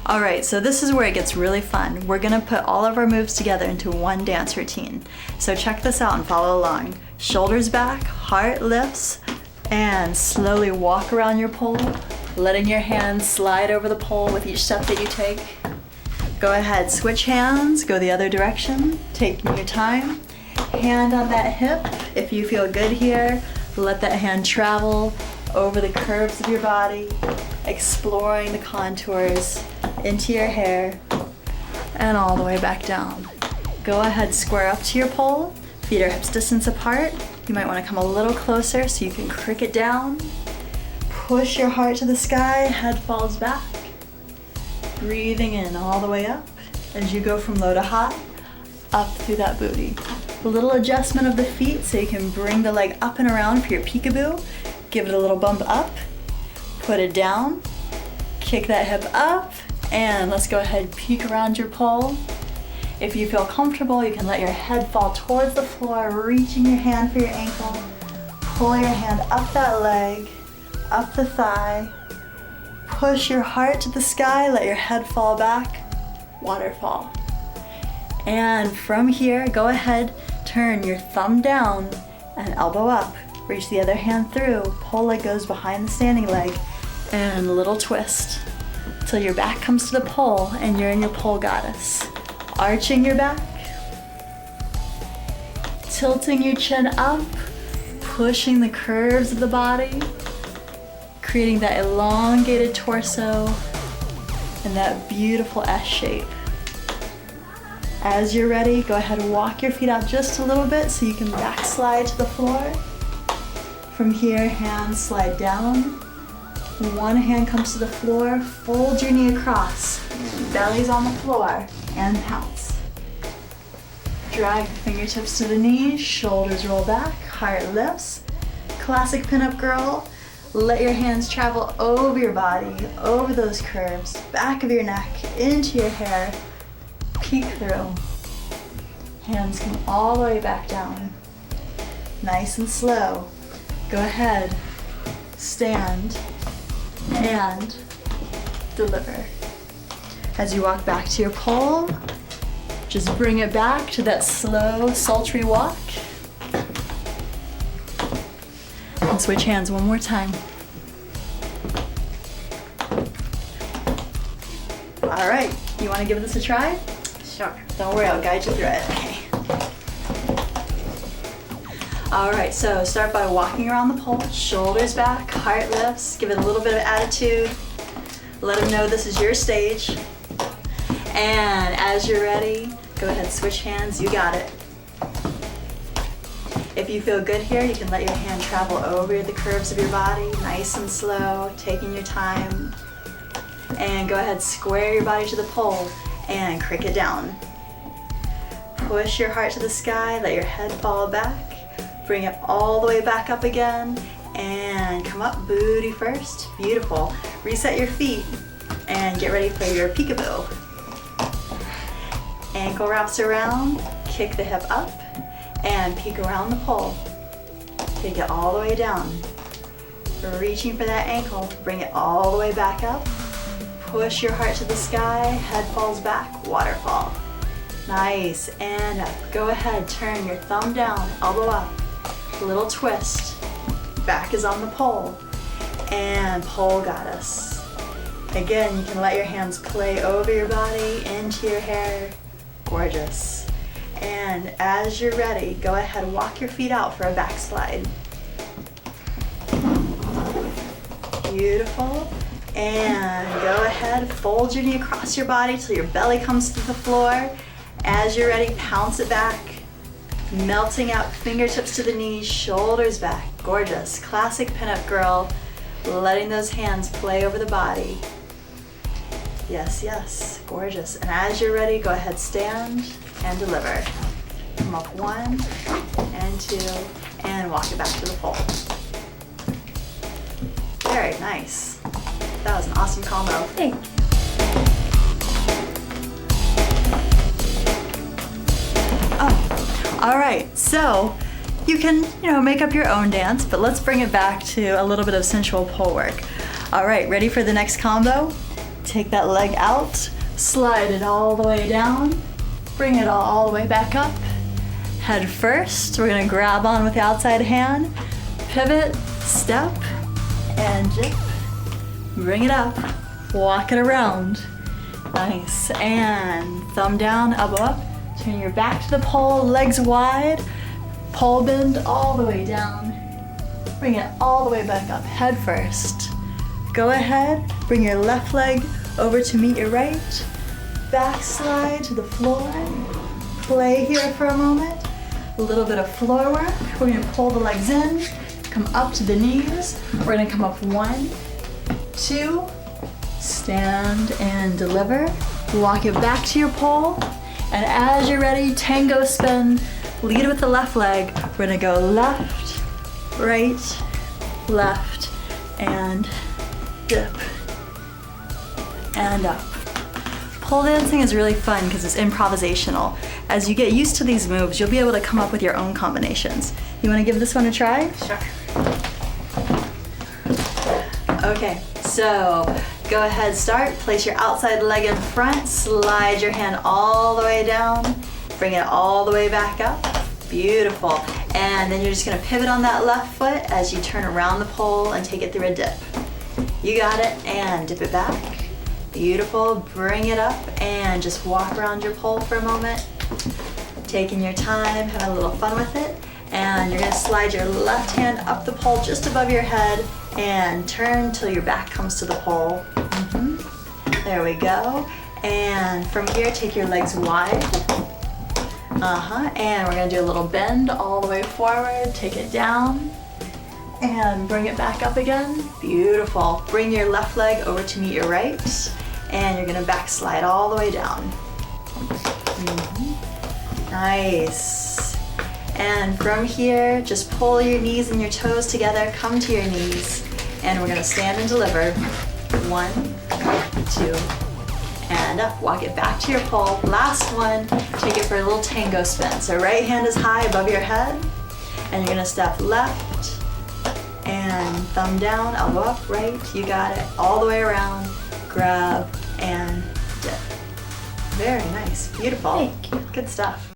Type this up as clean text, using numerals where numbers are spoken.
All right, so this is where it gets really fun. We're gonna put all of our moves together into one dance routine. So check this out and follow along. Shoulders back, heart lifts, and slowly walk around your pole, letting your hands slide over the pole with each step that you take. Go ahead, switch hands, go the other direction, taking your time. Hand on that hip. If you feel good here, let that hand travel over the curves of your body, exploring the contours into your hair and all the way back down. Go ahead, square up to your pole, feet are hips distance apart. You might want to come a little closer so you can cricket down. Push your heart to the sky, head falls back. Breathing in all the way up as you go from low to high, up through that booty. A little adjustment of the feet so you can bring the leg up and around for your peekaboo. Give it a little bump up, put it down, kick that hip up, and let's go ahead, peek around your pole. If you feel comfortable, you can let your head fall towards the floor, reaching your hand for your ankle. Pull your hand up that leg, up the thigh. Push your heart to the sky, let your head fall back, waterfall. And from here, go ahead, turn your thumb down and elbow up. Reach the other hand through, pole leg goes behind the standing leg, and a little twist till your back comes to the pole and you're in your pole goddess. Arching your back, tilting your chin up, pushing the curves of the body, creating that elongated torso and that beautiful S shape. As you're ready, go ahead and walk your feet out just a little bit so you can backslide to the floor. From here, hands slide down. One hand comes to the floor, fold your knee across, belly's on the floor, and pounce. Drag the fingertips to the knees, shoulders roll back, heart lifts. Classic pinup girl. Let your hands travel over your body, over those curves, back of your neck, into your hair. Peek through. Hands come all the way back down. Nice and slow. Go ahead, stand, and deliver. As you walk back to your pole, just bring it back to that slow, sultry walk. And switch hands one more time. All right, you want to give this a try? Sure. Don't worry, I'll guide you through it. Okay. All right, so start by walking around the pole, shoulders back, heart lifts, give it a little bit of attitude. Let them know this is your stage. And as you're ready, go ahead, switch hands, you got it. If you feel good here, you can let your hand travel over the curves of your body, nice and slow, taking your time. And go ahead, square your body to the pole and cricket down. Push your heart to the sky, let your head fall back. Bring it all the way back up again and come up booty first. Beautiful. Reset your feet and get ready for your peekaboo. Ankle wraps around, kick the hip up and peek around the pole. Take it all the way down. Reaching for that ankle, bring it all the way back up. Push your heart to the sky, head falls back, waterfall. Nice, and up. Go ahead, turn your thumb down, elbow up. Little twist, back is on the pole, and pole goddess. Again, you can let your hands play over your body, into your hair, gorgeous. And as you're ready, go ahead, walk your feet out for a backslide. Beautiful, and go ahead, fold your knee across your body till your belly comes to the floor. As you're ready, pounce it back. Melting out, fingertips to the knees, shoulders back. Gorgeous. Classic pinup girl. Letting those hands play over the body. Yes, yes. Gorgeous. And as you're ready, go ahead, stand and deliver. Come up 1 and 2 and walk it back to the pole. Very nice. That was an awesome combo. Thank you. All right, so you can, make up your own dance, but let's bring it back to a little bit of sensual pole work. All right, ready for the next combo? Take that leg out, slide it all the way down, bring it all the way back up. Head first, we're gonna grab on with the outside hand, pivot, step, and dip. Bring it up, walk it around. Nice, and thumb down, elbow up. Turn your back to the pole, legs wide, pole bend all the way down. Bring it all the way back up, head first. Go ahead, bring your left leg over to meet your right. Backslide to the floor. Play here for a moment. A little bit of floor work. We're gonna pull the legs in, come up to the knees. We're gonna come up 1, 2, stand and deliver. Walk it back to your pole. And as you're ready, tango spin. Lead with the left leg. We're gonna go left, right, left, and dip, and up. Pole dancing is really fun because it's improvisational. As you get used to these moves, you'll be able to come up with your own combinations. You wanna give this one a try? Sure. Okay, so go ahead, start. Place your outside leg in front, slide your hand all the way down, bring it all the way back up. Beautiful. And then you're just gonna pivot on that left foot as you turn around the pole and take it through a dip. You got it, and dip it back. Beautiful, bring it up and just walk around your pole for a moment. Taking your time, having a little fun with it. And you're gonna slide your left hand up the pole just above your head and turn till your back comes to the pole. There we go. And from here, take your legs wide. And we're gonna do a little bend all the way forward, take it down, and bring it back up again. Beautiful. Bring your left leg over to meet your right, and you're gonna backslide all the way down. Nice. And from here, just pull your knees and your toes together, come to your knees, and we're gonna stand and deliver. 1, 2, and up. Walk it back to your pole. Last one, take it for a little tango spin. So right hand is high above your head, and you're gonna step left, and thumb down, elbow up, right, you got it. All the way around, grab, and dip. Very nice, beautiful. Thank you. Good stuff.